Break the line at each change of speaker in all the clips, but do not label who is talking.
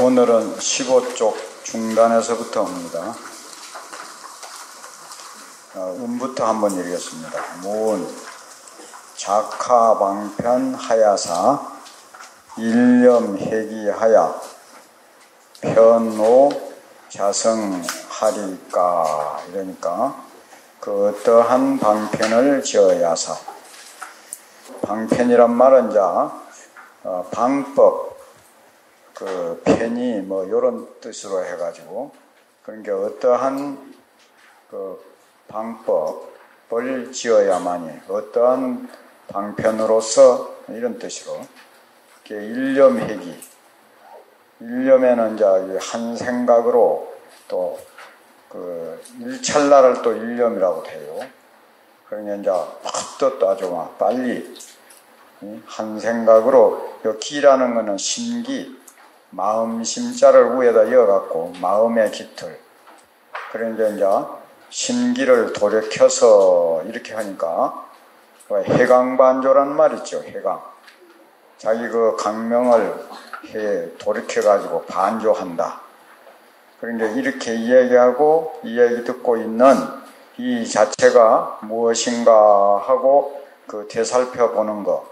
오늘은 15쪽 중단에서부터 옵니다. 음부터 한번 읽겠습니다. 문 작하방편 하야사 일념회기하야 편노 자성하리까. 이러니까 그 어떠한 방편을 지어야사. 방편이란 말은 방법, 그 편이 뭐 요런 뜻으로 해가지고, 그러니까 어떠한 그 방법을 지어야만이, 어떠한 방편으로서 이런 뜻으로. 일념회기, 일념에는 한 생각으로 또 그 일찰나를 또 일념이라고 해요. 그러니까 팍 아주 막 빨리 한 생각으로, 요 기라는 거는 심기, 마음 심자를 위에다 이어갖고 마음의 깃틀. 그러니까 심기를 돌이켜서 이렇게 하니까 해강반조란 말 있죠. 해강. 자기 그 강명을 돌이켜가지고 반조한다. 그러니까 이렇게 이야기하고 이야기 듣고 있는 이 자체가 무엇인가 하고 그 되살펴보는 것,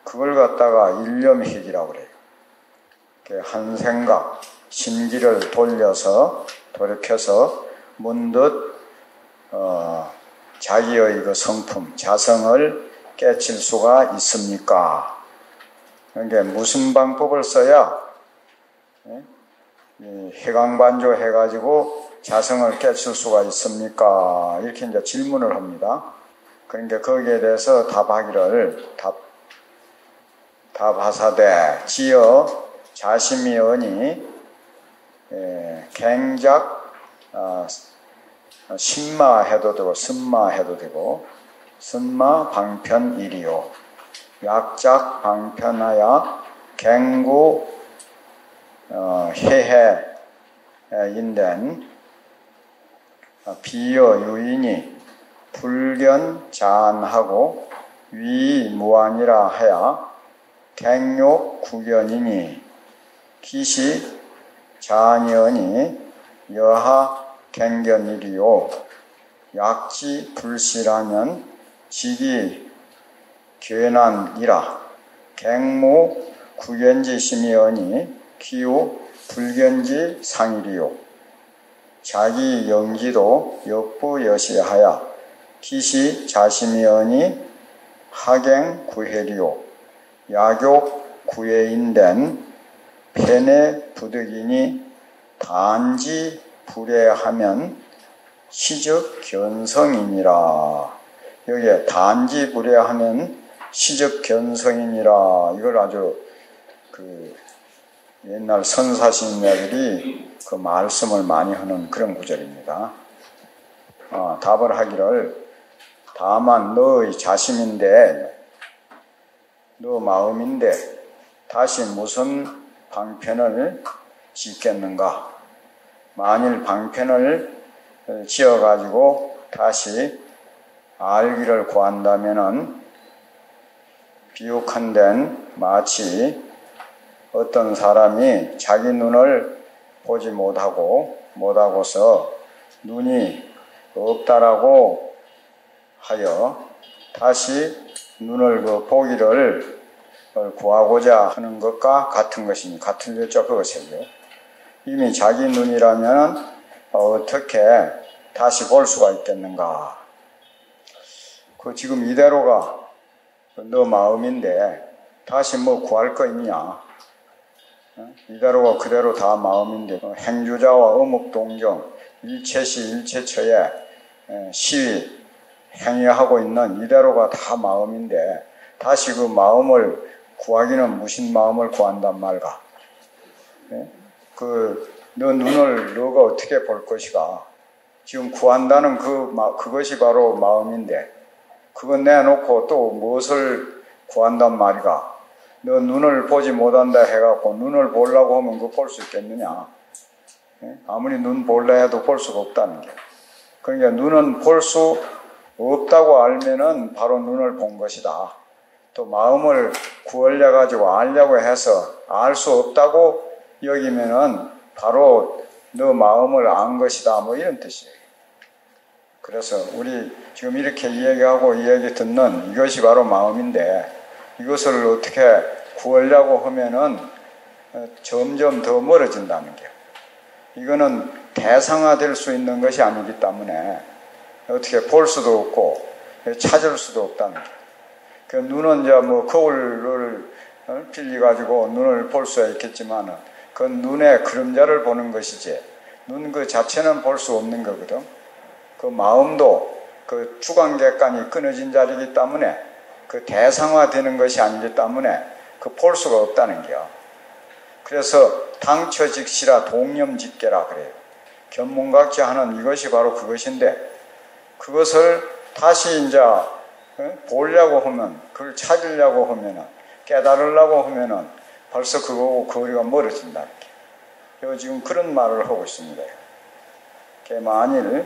그걸 갖다가 일념회기라고 그래요. 한 생각, 심기를 돌이켜서 문득 자기의 그 성품, 자성을 깨칠 수가 있습니까? 그러니까 무슨 방법을 써야 해강반조 해가지고 자성을 깨칠 수가 있습니까? 이렇게 이제 질문을 합니다. 그러니까 거기에 대해서 답하사대 지어 자심이언이 갱작 신마해도 되고 승마해도 되고 승마 방편이리요. 약작 방편하야 갱구 해해인된 비여 유인이 불견 자안하고 위무안이라 하야 갱욕 구견이니 기시 자안이언이 여하 갱견이리요. 약지 불실하면 지기 괴난이라 갱무 구견지 심이언이 기우 불견지 상이리요. 자기 영지도 역부여시하야 기시 자심이언이 하갱 구해리요. 약욕 구해인된 편의 부득이니 단지 불해하면 시적 견성이니라. 여기에 단지 불해하면 시적 견성이니라. 이걸 아주 옛날 선사신녀들이 그 말씀을 많이 하는 그런 구절입니다. 답을 하기를, 다만 너의 자심인데, 너 마음인데 다시 무슨 방편을 짓겠는가? 만일 방편을 지어가지고 다시 알기를 구한다면은 비옥한된 마치 어떤 사람이 자기 눈을 보지 못하고서 눈이 없다라고 하여 다시 눈을 보기를 구하고자 하는 것과 같은 것이니, 같은 것죠, 그것이요. 이미 자기 눈이라면 어떻게 다시 볼 수가 있겠는가? 지금 이대로가 너 마음인데 다시 뭐 구할 거 있냐? 이대로가 그대로 다 마음인데, 행주자와 어묵동정, 일체시 일체처에 시위, 행위하고 있는 이대로가 다 마음인데 다시 그 마음을 구하기는 무슨 마음을 구한단 말가? 너 눈을 너가 어떻게 볼 것이가? 지금 구한다는 그것이 바로 마음인데, 그거 내놓고 또 무엇을 구한단 말이가? 너 눈을 보지 못한다 해갖고 눈을 보려고 하면 그거 볼 수 있겠느냐? 아무리 눈 볼래 해도 볼 수가 없다는 게. 그러니까 눈은 볼 수 없다고 알면은 바로 눈을 본 것이다. 또 마음을 구하려 가지고 알려고 해서 알 수 없다고 여기면은 바로 너 마음을 안 것이다 뭐 이런 뜻이에요. 그래서 우리 지금 이렇게 이야기하고 이야기 듣는 이것이 바로 마음인데 이것을 어떻게 구하려고 하면은 점점 더 멀어진다는 게 이거는 대상화될 수 있는 것이 아니기 때문에 어떻게 볼 수도 없고 찾을 수도 없다는 게 그 눈은 이제 뭐 거울을 빌려 가지고 눈을 볼 수야 있겠지만은 그 눈의 그림자를 보는 것이지 눈 그 자체는 볼 수 없는 거거든. 그 마음도 그 주관객관이 끊어진 자리이기 때문에 그 대상화되는 것이 아니기 때문에 그 볼 수가 없다는 게요. 그래서 당처직시라 동념직계라 그래요. 견문각지 하는 이것이 바로 그것인데 그것을 다시 이제 보려고 하면 그걸 찾으려고 하면은 깨달으려고 하면은 벌써 그거하고 거리가 멀어진다는 게. 지금 그런 말을 하고 있습니다. 만일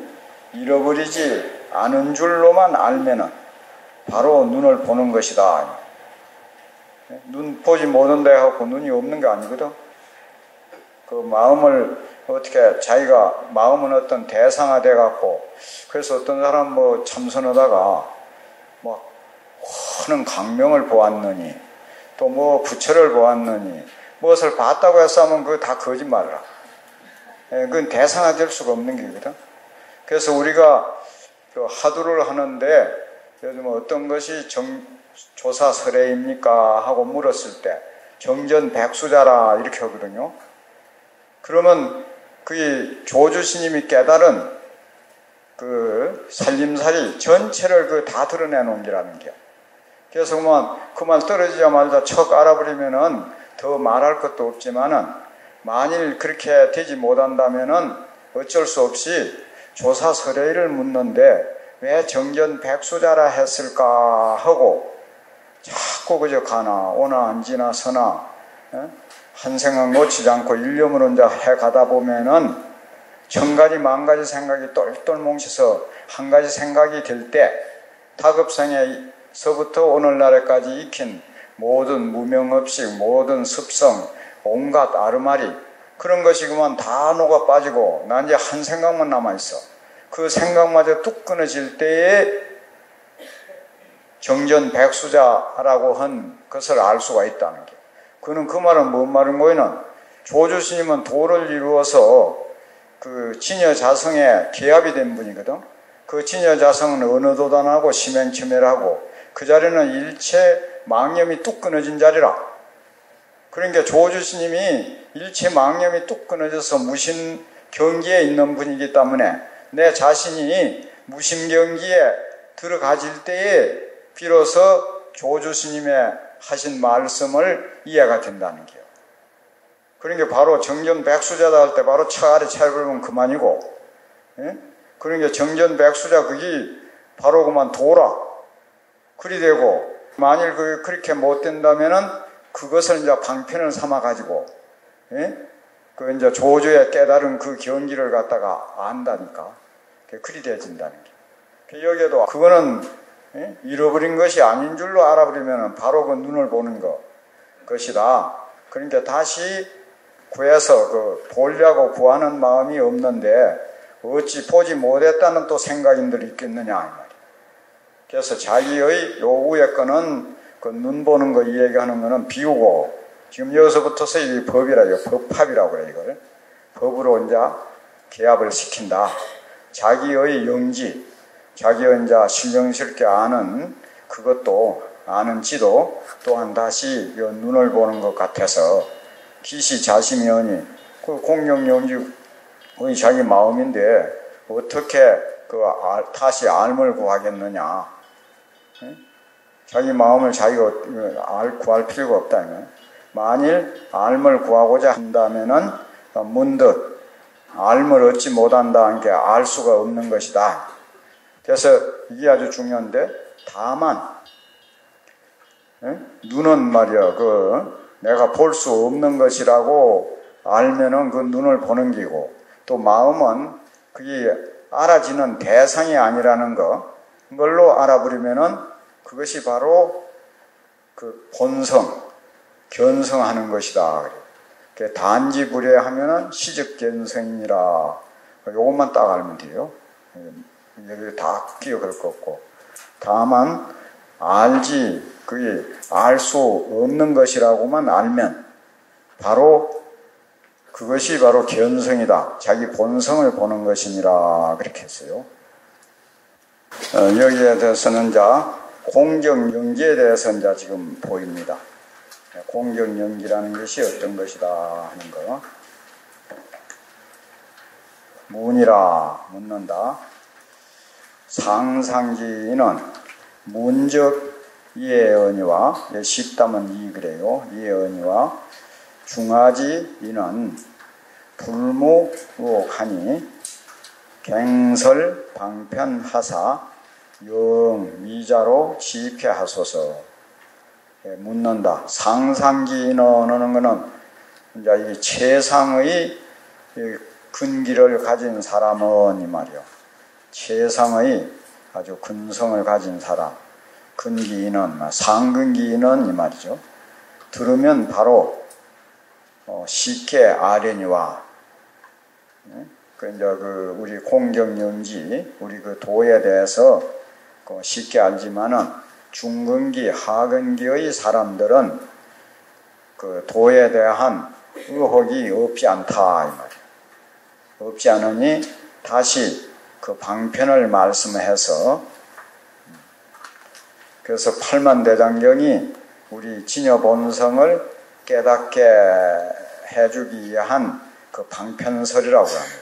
잃어버리지 않은 줄로만 알면은 바로 눈을 보는 것이다. 눈 보지 못한다 해갖고 눈이 없는 게 아니거든. 그 마음을 어떻게 자기가 마음은 어떤 대상화돼 갖고 그래서 어떤 사람 뭐 참선하다가 뭐 하는 강명을 보았느니 또 뭐 부처를 보았느니 무엇을 봤다고 해서 하면 그거 다 거짓말이라. 그건 대상화될 수가 없는 게거든. 그래서 우리가 그 하두를 하는데 요즘 어떤 것이 조사설해입니까? 하고 물었을 때 정전백수자라 이렇게 하거든요. 그러면 그 조주스님이 깨달은 그 살림살이 전체를 그 다 드러내 놓은 게라는 게. 그래서 그 말 떨어지자마자 척 알아버리면은 더 말할 것도 없지만은 만일 그렇게 되지 못한다면은 어쩔 수 없이 조사설해를 묻는데 왜 정전백수자라 했을까 하고 자꾸 그저 가나 오나 앉으나 서나 한 생각 놓치지 않고 일념으로 이제 해가다 보면은 천가지 만가지 생각이 똘똘 뭉쳐서 한 가지 생각이 들 때 타급생에서부터 오늘날에까지 익힌 모든 무명업식, 모든 습성, 온갖 아르마리 그런 것이 그만 다 녹아 빠지고 난 이제 한 생각만 남아있어. 그 생각마저 뚝 끊어질 때에 정전백수자라고 한 것을 알 수가 있다는 게. 그는 그 말은 뭔 말인 거이는 조주스님은 도를 이루어서 그 진여자성에 기합이 된 분이거든. 그 진여자성은 언어도단하고 심행첨예하고 그 자리는 일체 망념이 뚝 끊어진 자리라. 그러니까 조주스님이 일체 망념이 뚝 끊어져서 무심 경기에 있는 분이기 때문에 내 자신이 무심 경기에 들어가질 때에 비로소 조주스님의 하신 말씀을 이해가 된다는 게요. 그러니까 바로 정전백수자다 할 때 바로 차아래 차려보면 그만이고, 예? 그러니까 정전백수자 그게 바로 그만 도라. 그리 되고, 만일 그렇게 못 된다면은 그것을 이제 방편을 삼아가지고, 예? 그 이제 조주에 깨달은 그 경기를 갖다가 안다니까. 그리 되어진다는 게. 여기에도 그거는 예? 잃어버린 것이 아닌 줄로 알아버리면 바로 그 눈을 보는 것이다. 그러니까 다시 구해서 보려고 구하는 마음이 없는데 어찌 보지 못했다는 또 생각인들이 있겠느냐 이 말이야. 그래서 자기의 요 위에 거는 그 눈 보는 거 이 얘기하는 거는 비우고 지금 여기서부터서 이 법이라 이거 법합이라고 그래 이걸 법으로 이제 계합을 시킨다. 자기의 영지, 자기의 이제 신령스럽게 아는 그것도 아는 지도 또한 다시 눈을 보는 것 같아서 기시 자심이오니 그 공명영지의 자기 마음인데 어떻게 다시 알을 구하겠느냐? 자기 마음을 자기가 구할 필요가 없다. 만일 알을 구하고자 한다면은 문득 알을 얻지 못한다는 게 알 수가 없는 것이다. 그래서 이게 아주 중요한데 다만 눈은 말이야 내가 볼 수 없는 것이라고 알면은 그 눈을 보는 기고 또 마음은 그게 알아지는 대상이 아니라는 걸로 알아버리면은 그것이 바로 그 본성, 견성하는 것이다. 단지 불례하면은 시적견성이니라. 요것만 딱 알면 돼요. 여기 다 기억할 거 없고. 다만 알지 그게 알 수 없는 것이라고만 알면 바로 그것이 바로 견성이다. 자기 본성을 보는 것이니라 그렇게 했어요. 여기에 대해서는 공경연기에 대해서 지금 보입니다. 공경연기라는 것이 어떤 것이다 하는 거. 문이라 묻는다. 상상기는 문적 이해언이와 십담은 이 그래요. 이해언이와 중하지 이는 불무하니 갱설 방편하사 영 미자로 지폐하소서. 묻는다. 상상기인언하는 것은 이제 이 최상의 근기를 가진 사람은 이 말이요. 최상의 아주 근성을 가진 사람. 근기인은 상근기인은 이 말이죠. 들으면 바로 쉽게 아뢰니와 우리 공경연기 우리 그 도에 대해서 쉽게 알지만은 중근기 하근기의 사람들은 그 도에 대한 의혹이 없지 않다 이 말이에요. 없지 않으니 다시 그 방편을 말씀해서 그래서 팔만대장경이 우리 진여본성을 깨닫게 해주기 위한 그 방편설이라고 합니다.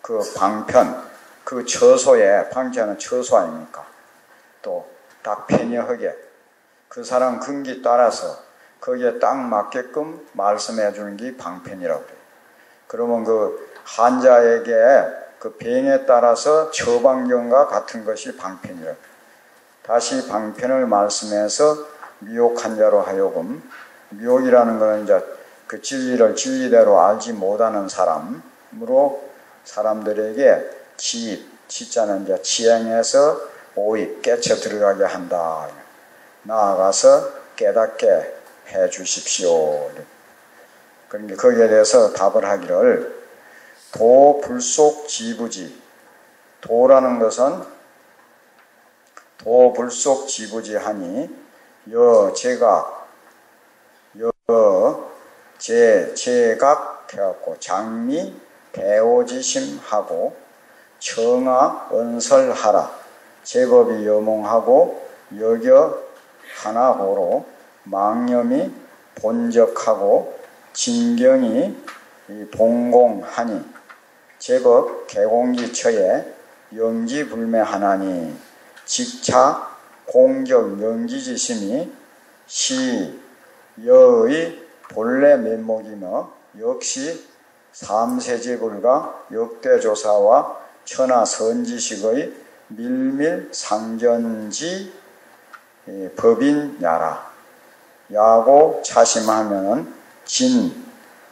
그 방편, 그 처소에, 방편은 처소 아닙니까? 또 딱 편협하게 그 사람 근기 따라서 거기에 딱 맞게끔 말씀해 주는 게 방편이라고 그래요. 그러면 그 환자에게 그 병에 따라서 처방경과 같은 것이 방편이라고 해요. 다시 방편을 말씀해서 미혹 환자로 하여금, 미혹이라는 것은 이제 그 진리를 진리대로 알지 못하는 사람으로 사람들에게 지자는 이제 지행해서 오입 깨쳐 들어가게 한다. 나아가서 깨닫게 해 주십시오. 그러니까 거기에 대해서 답을 하기를 도 불속 지부지. 도라는 것은 도 불속 지부지하니 제각 해갖고 장미 대오지심하고 청하 언설하라. 제법이 여몽하고 여겨 하나고로 망념이 본적하고 진경이 동공하니 제법 개공기처에 영지불매하나니 직차 공격 영지지심이 시여의 본래 면목이며 역시 삼세제불과 역대조사와 천하선지식의 밀밀상견지 법인야라. 야고 차심하면은 진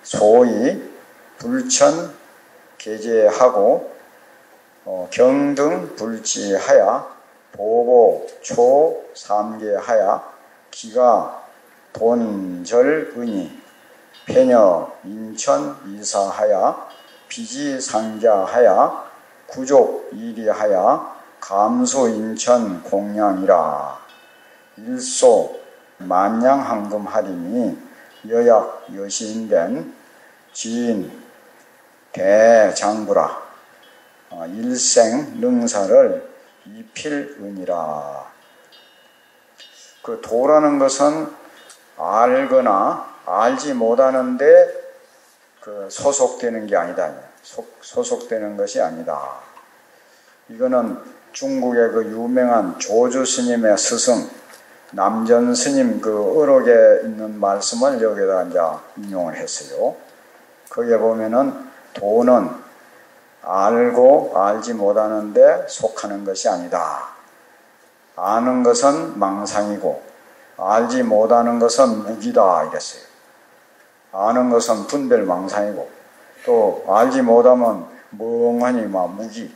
소위 불천 계제하고 경등 불지하야 보보 초 삼계하야 기가 돈절은이 패녀 인천 이사하야 비지상자하야 구족 일이하야 감수 인천 공양이라. 일소 만냥항금하리니 여약 여시인된 지인 대장부라. 일생 능사를 이필은이라. 그 도라는 것은 알거나 알지 못하는데 그 소속되는 게 아니다. 소속되는 것이 아니다. 이거는 중국의 그 유명한 조주 스님의 스승 남전 스님 그 어록에 있는 말씀을 여기다 이제 인용을 했어요. 거기에 보면은 도는 알고 알지 못하는데 속하는 것이 아니다. 아는 것은 망상이고 알지 못하는 것은 무기다 이랬어요. 아는 것은 분별 망상이고 또 알지 못하면 멍하니 무기,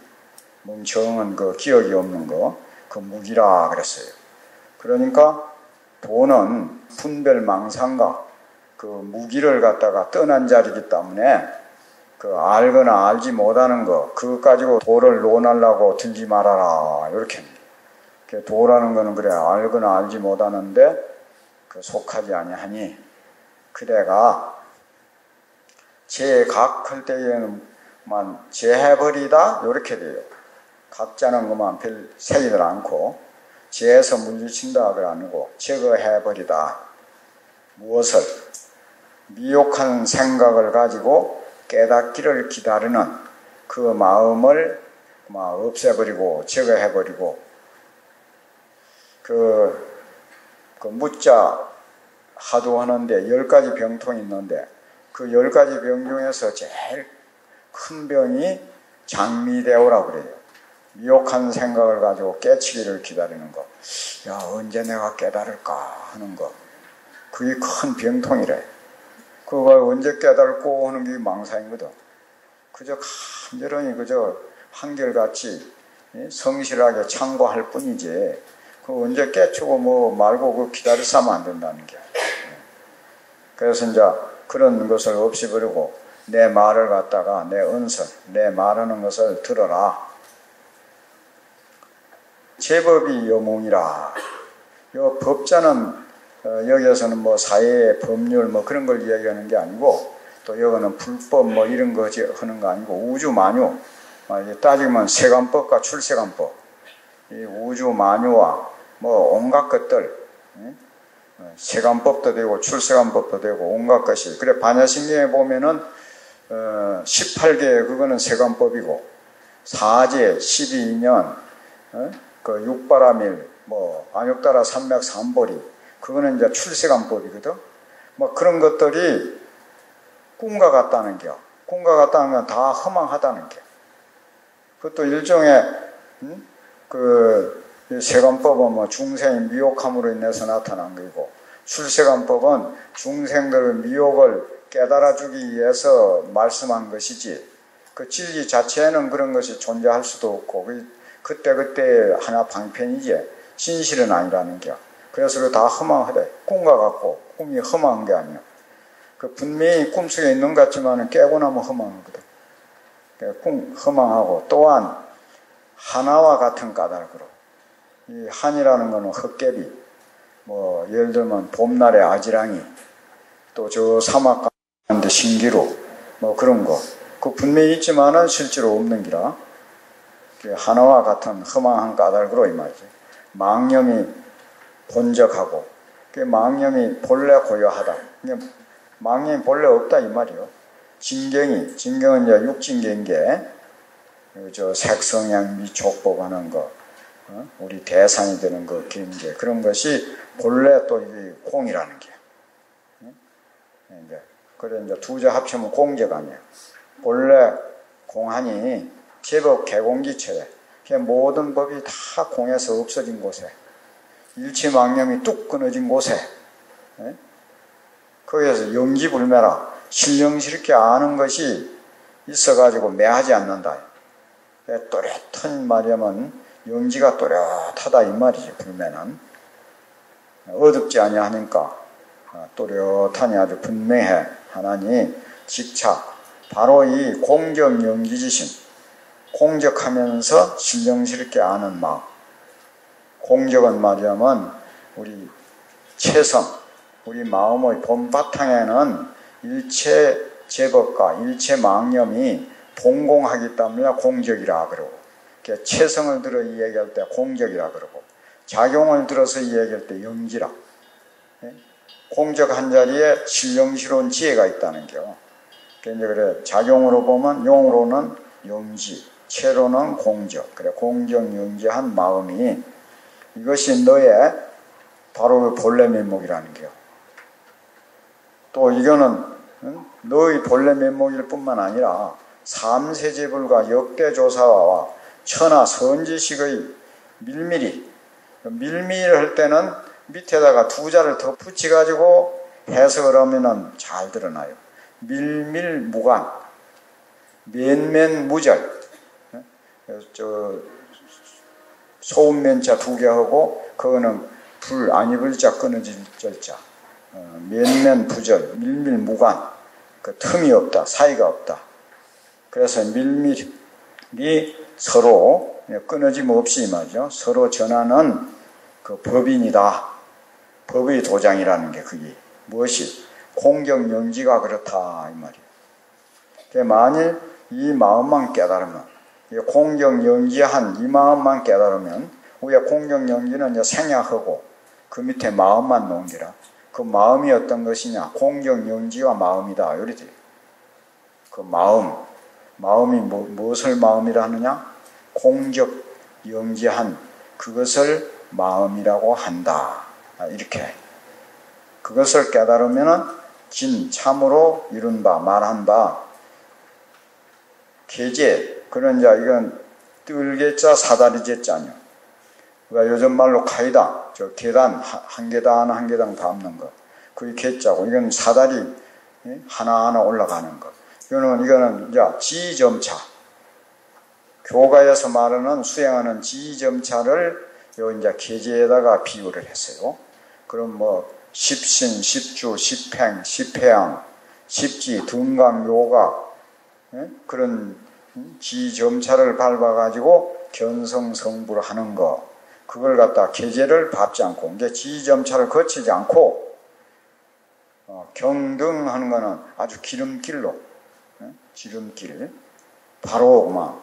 멍청은 그 기억이 없는 거, 그 무기라 그랬어요. 그러니까 도는 분별 망상과 그 무기를 갖다가 떠난 자리이기 때문에 그 알거나 알지 못하는 거 그거 가지고 도를 논하려고 들지 말아라 이렇게. 도라는 거는 그래 알거나 알지 못하는데 그 속하지 아니하니 그대가 제각할 때에는만 제해버리다 이렇게 돼요. 각자는 것만 별 새기들 않고 제에서 물리친다 그래 아니고 제거해버리다. 무엇을? 미혹한 생각을 가지고 깨닫기를 기다리는 그 마음을 없애버리고 제거해버리고 그 묻자 하도 하는데 10가지 병통이 있는데 그 10가지 병 중에서 제일 큰 병이 장미대오라고 그래요. 미혹한 생각을 가지고 깨치기를 기다리는 거. 야, 언제 내가 깨달을까 하는 거. 그게 큰 병통이래. 그걸 언제 깨달고 하는 게 망상이거든. 그저 간절히 그저 한결같이 성실하게 참고할 뿐이지 그 언제 깨치고 뭐 말고 그 기다리사면 안 된다는 게. 그래서 이제 그런 것을 없애버리고 내 말을 갖다가 내 언설, 내 말하는 것을 들어라. 제법이 여몽이라. 요 법자는 여기에서는 뭐 사회의 법률 뭐 그런 걸 이야기하는 게 아니고 또 여기는 불법 뭐 이런 거 하는 거 아니고 우주만유. 따지면 세관법과 출세관법. 이 우주만유와 뭐 온갖 것들. 세관법도 되고 출세관법도 되고 온갖 것이. 그래 반야신경에 보면은 18개 그거는 세관법이고 사제 12년 그 육바라밀 뭐 안욕따라 산맥 삼보리 그거는 이제 출세관법이거든. 뭐 그런 것들이 꿈과 같다는 게, 꿈과 같다는 건 다 허망하다는 게. 그것도 일종의 그 세관법은 뭐 중생의 미혹함으로 인해서 나타난 것이고, 출세관법은 중생들의 미혹을 깨달아주기 위해서 말씀한 것이지, 그 진리 자체에는 그런 것이 존재할 수도 없고, 그때그때 하나 방편이지, 진실은 아니라는 게. 그래서 그 다 허망하대. 꿈과 같고, 꿈이 허망한 게 아니야. 그 분명히 꿈속에 있는 것 같지만 깨고 나면 허망하거든. 꿈 허망하고, 또한 하나와 같은 까닭으로. 이 한이라는 거는 헛개비, 뭐 예를 들면 봄날의 아지랑이, 또 저 사막 가운데 신기루, 뭐 그런 거. 그 분명히 있지만은 실제로 없는 기라. 하나와 같은 허망한 까닭으로 이 말이지. 망념이 본적하고, 그 망념이 본래 고요하다. 망념이 본래 없다 이 말이요. 진경은 이제 육진경계, 저 색성양 미촉법 하는 거, 우리 대상이 되는 그 경계, 그런 것이 본래 또 이 공이라는 게. 그래 이제 두자 합치면 공제가 아니야. 본래 공하니 제법 개공기체래. 모든 법이 다 공에서 없어진 곳에, 일체망념이 뚝 끊어진 곳에, 거기에서 영지불매라. 신령스럽게 아는 것이 있어가지고 매하지 않는다. 또렷한 말이면 영지가 또렷하다 이 말이지. 불매는 어둡지 아니하니까 또렷하니 아주 분명해 하나니 직차 바로 이 공적영지지심, 공적하면서 신령스럽게 아는 마음. 공적은 말이면 우리 체성, 우리 마음의 본바탕에는 일체 제법과 일체 망념이 동공하기 때문에 공적이라 그러고, 체성을 들어 이야기할 때 공적이라 그러고, 작용을 들어서 이야기할 때 영지라. 공적한 자리에 신령스러운 지혜가 있다는 겨. 그래 작용으로 보면 용으로는 영지, 체로는 공적. 그래 공적영지한 마음이 이것이 너의 바로 그 본래 면목이라는 겨. 또 이거는 너의 본래 면목일 뿐만 아니라 삼세제불과 역대조사와 천하 선지식의 밀밀히, 밀밀할 때는 밑에다가 두 자를 더 붙여가지고 해석을 하면은 잘 드러나요. 밀밀무관, 면면무절. 저 소음면자 두 개 하고 그거는 불 안 입을 자 끊어질 절자. 면면부절, 밀밀무관, 그 틈이 없다, 사이가 없다. 그래서 밀밀이 서로 끊어짐 없이 말이죠. 서로 전하는 그 법인이다. 법의 도장이라는 게 그게 무엇이? 공경영지가 그렇다 이 말이에요. 만일 이 마음만 깨달으면, 공경영지한 이 마음만 깨달으면, 우리가 공경영지는 이제 생략하고 그 밑에 마음만 놓은 게라. 그 마음이 어떤 것이냐? 공경영지와 마음이다. 이렇게 그 마음이 무엇을 마음이라 하느냐? 공적영지한 그것을 마음이라고 한다. 이렇게 그것을 깨달으면은 진 참으로 이룬 바 말한 바 계제 그런 자 이건 뜰개자 사다리제자냐. 그러니까 요즘 말로 가이다 저 계단 한 계단 한 계단 밟는 거 그게 개자고 이건 사다리 하나하나 올라가는 거. 이거는 이제 지점차 교가에서 말하는 수행하는 지점차를 요 이제 계제에다가 비유를 했어요. 그럼 뭐 십신, 십주, 십행, 십회양, 십지, 등강, 요가 그런 지점차를 밟아가지고 견성성불을 하는 거 그걸 갖다 계제를 밟지 않고 이제 지점차를 거치지 않고 경등하는 거는 아주 기름길로 지름길 바로 그만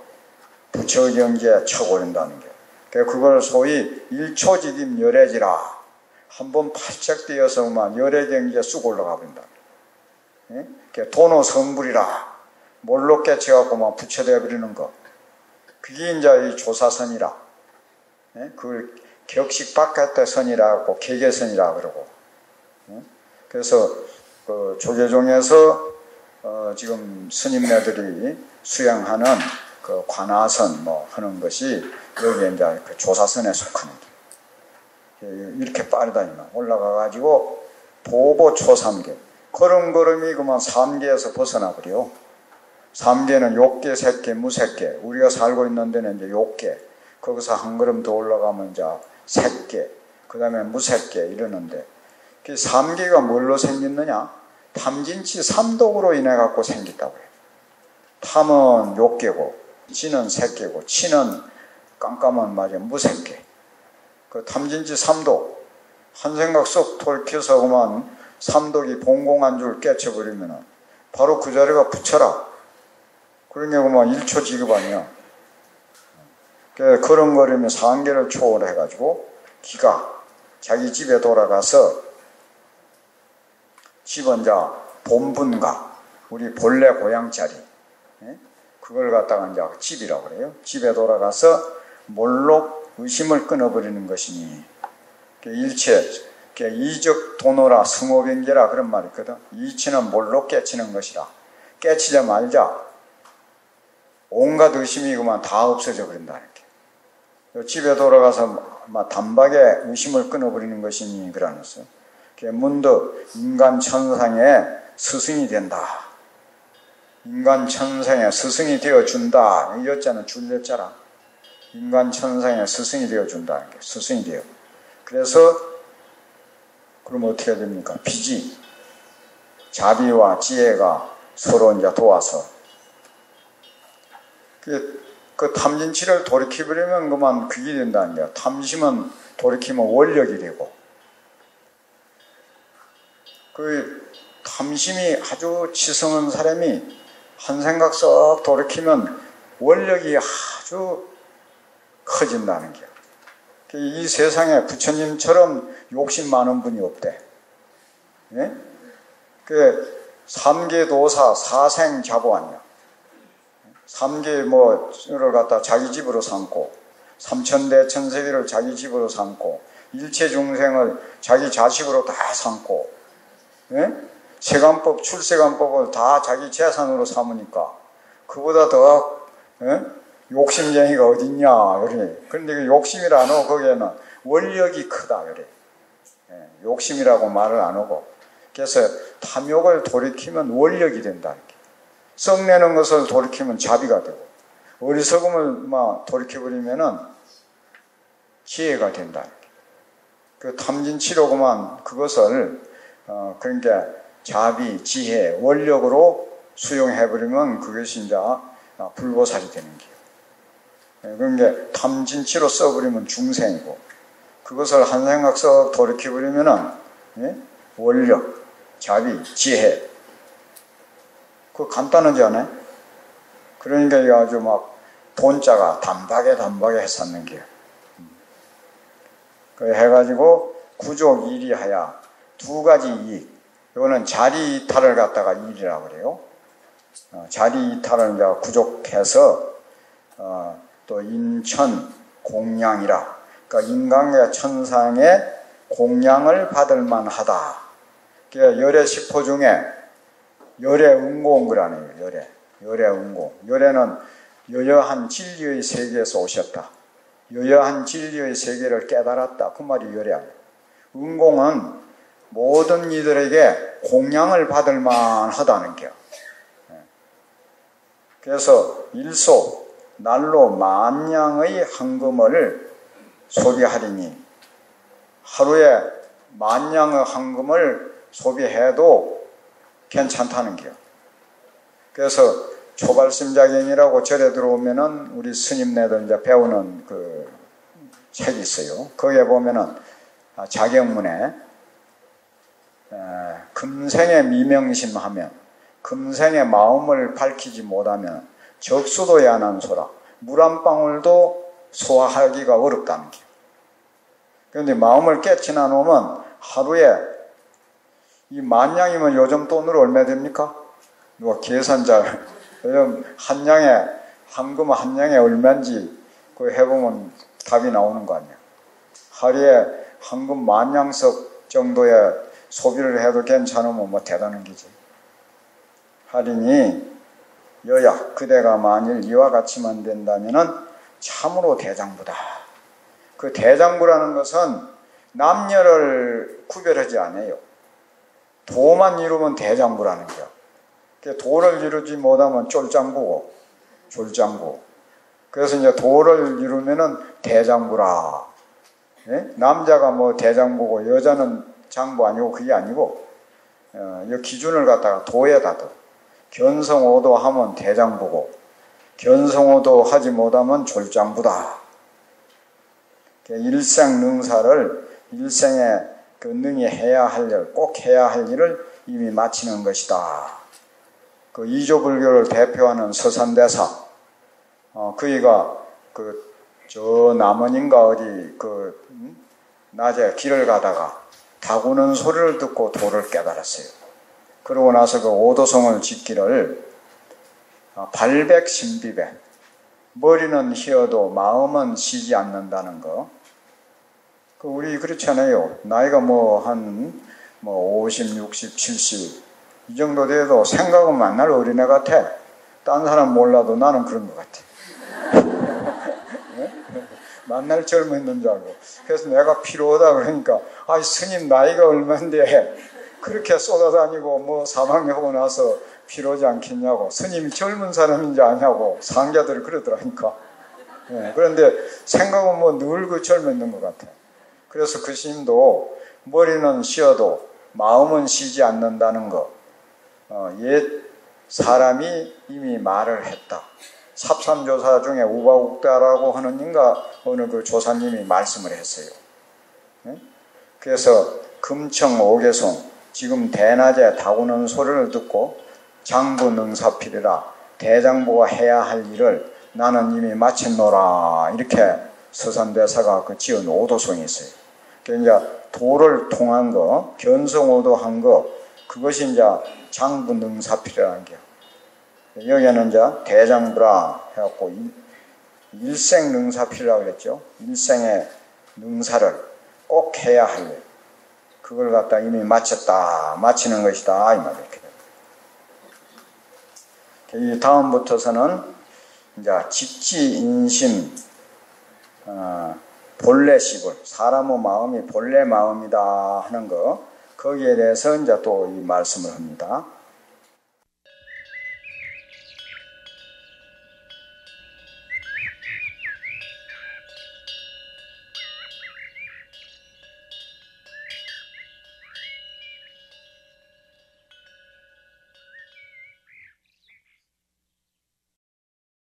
부처경지에 쳐버린다는 게 그걸 소위 일초지김 열애지라 한번 팔짝 뛰어서만 열애경지에 쑥 올라가 버린다. 도노성불이라 몰로 깨쳐갖고만 부처되어 버리는 거 그게 이제 이 조사선이라 그걸 격식 바깥의 선이라고 계계선이라 그러고 그래서 그 조계종에서 지금 스님네들이 수행하는 그 관화선 뭐 하는 것이 여기에 이제 그 조사선에 속하는 게 이렇게 빠르다니까 올라가가지고 보보초삼계 걸음걸음이 그만 삼계에서 벗어나 버려. 삼계는 욕계, 색계, 무색계 우리가 살고 있는 데는 이제 욕계 거기서 한 걸음 더 올라가면 이제 색계 그 다음에 무색계 이러는데 그 삼계가 뭘로 생겼느냐? 탐진치 삼독으로 인해 갖고 생겼다고 해요. 탐은 욕계고 지는 색계고 치는 깜깜한 말이야 무색계. 그 탐진치 삼독 한 생각 쏙 돌켜서 그만 삼독이 봉공한 줄 깨쳐버리면 바로 그 자리가 부처라. 그런 게 그만 1초 지급 아니야. 걸음걸음이 상계를 초월해가지고 기가 자기 집에 돌아가서 집은 자 본분가 우리 본래 고향 자리 그걸 갖다가 이제 집이라고 그래요. 집에 돌아가서 몰록 의심을 끊어버리는 것이니 일체 이적 도노라 승호병계라 그런 말이 있거든. 이치는 몰록 깨치는 것이라. 깨치자 말자 온갖 의심이 그만 다 없어져 버린다 이렇게. 집에 돌아가서 단박에 의심을 끊어버리는 것이니 그러면서 문득 인간 천상의 스승이 된다. 인간 천상의 스승이 되어준다. 이 여자는 줄여자라. 인간 천상의 스승이 되어준다. 스승이 되어. 그래서 그럼 어떻게 됩니까? 비지, 자비와 지혜가 서로 이제 도와서 그 탐진치를 돌이켜버리면 그만 그게 된다는 거야. 탐심은 돌이키면 원력이 되고 그 탐심이 아주 치성한 사람이 한 생각 썩 돌이키면 원력이 아주 커진다는 거야. 이 세상에 부처님처럼 욕심 많은 분이 없대. 예? 그 삼계도사 사생자보 아니야. 삼계 뭐를 갖다 자기 집으로 삼고 삼천대 천세계를 자기 집으로 삼고 일체 중생을 자기 자식으로 다 삼고 예? 세간법 출세간법을 다 자기 재산으로 삼으니까 그보다 더 예? 욕심쟁이가 어딨냐 그래. 그런데 그 욕심이라 안 하고 거기에는 원력이 크다 그래. 예? 욕심이라고 말을 안 하고 그래서 탐욕을 돌이키면 원력이 된다. 썩내는 것을 돌이키면 자비가 되고 어리석음을 돌이켜버리면은 지혜가 된다. 그 탐진치로 그만 그것을 그러니까 자비, 지혜, 원력으로 수용해버리면 그것이 이제 불보살이 되는 거예요. 그러니까 탐진치로 써버리면 중생이고, 그것을 한 생각 썩 돌이켜버리면은 원력, 자비, 지혜. 그거 간단하지 않아요? 그러니까 이게 아주 막 돈자가 단박에 했었는 게요. 그 해가지고 구족 일이하야 두 가지 이익. 이거는 자리 이탈을 갖다가 일이라고 그래요. 자리 이탈을 이제 구족해서 또 인천 공양이라. 그러니까 인간과 천상의 공양을 받을 만하다. 그러니까 열의 십호 중에 열의 운공 그라네요. 열의 운공. 열애는 여여한 진리의 세계에서 오셨다. 여여한 진리의 세계를 깨달았다. 그 말이 열애야. 운공은 모든 이들에게 공양을 받을 만하다는 게요. 그래서 일소 날로 만냥의 황금을 소비하리니 하루에 만냥의 황금을 소비해도 괜찮다는 게요. 그래서 초발심자경이라고 절에 들어오면은 우리 스님네들 이제 배우는 그 책이 있어요. 거기에 보면은 자경문에 금생에 미명심하면 금생의 마음을 밝히지 못하면 적수도 야난소라 물 한 방울도 소화하기가 어렵다는 게. 그런데 마음을 깨치 나누면 하루에 이 만냥이면 요즘 돈으로 얼마 됩니까? 누가 계산잘 요즘 한 양에 황금 한 양에 얼마인지 그 해보면 답이 나오는 거 아니야. 하루에 황금 만냥석 정도의 소비를 해도 괜찮으면 뭐 대단한 거지. 하리니 여야 그대가 만일 이와 같이만 된다면은 참으로 대장부다. 그 대장부라는 것은 남녀를 구별하지 않아요. 도만 이루면 대장부라는 거야. 도를 이루지 못하면 쫄장부고 졸장부. 그래서 이제 도를 이루면은 대장부라. 예? 남자가 뭐 대장부고 여자는 장부 아니고 그게 아니고 이 기준을 갖다가 도에다 둬. 견성오도 하면 대장부고 견성오도 하지 못하면 졸장부다. 일생능사를 일생에 그 능히 해야 할 일, 꼭 해야 할 일을 이미 마치는 것이다. 그 이조불교를 대표하는 서산대사, 그이가 저 남원인가 어디 낮에 길을 가다가 다구는 소리를 듣고 도를 깨달았어요. 그러고 나서 그 오도성을 짓기를 발백신비배, 머리는 휘어도 마음은 쉬지 않는다는 거. 우리 그렇잖아요. 나이가 한 50, 60, 70 이 정도 돼도 생각은 만날 어린애 같아. 딴 사람 몰라도 나는 그런 것 같아. 만날 젊었는 줄 알고. 그래서 내가 필요하다 그러니까 아이 스님 나이가 얼만데 그렇게 쏟아다니고 뭐 사망하고 나서 필요하지 않겠냐고. 스님이 젊은 사람인지 아냐고 상자들이 그러더라니까. 그런데 생각은 뭐 늘 그 젊었는 것 같아. 그래서 그 스님도 머리는 쉬어도 마음은 쉬지 않는다는 거. 옛 사람이 이미 말을 했다. 삽산조사 중에 우바국다라고 하는 인가 어느 그 조사님이 말씀을 했어요. 그래서 금청 오개송 지금 대낮에 다구는 소리를 듣고 장부능사필이라 대장부가 해야 할 일을 나는 이미 마쳤노라. 이렇게 서산대사가 그 지은 오도송이 있어요. 그러니까 도를 통한 거, 견성오도한 거, 그것이 이제 장부능사필이라는 게. 여기에는 이제 대장부라 해갖고 일생능사필이라고 그랬죠. 일생의 능사를 꼭 해야 할 일. 그걸 갖다 이미 마쳤다, 마치는 것이다. 이 말이 이렇게 됩니다. 이 다음부터서는 이제 직지인심, 본래 시불, 사람의 마음이 본래 마음이다 하는 거, 거기에 대해서 이제 또 이 말씀을 합니다.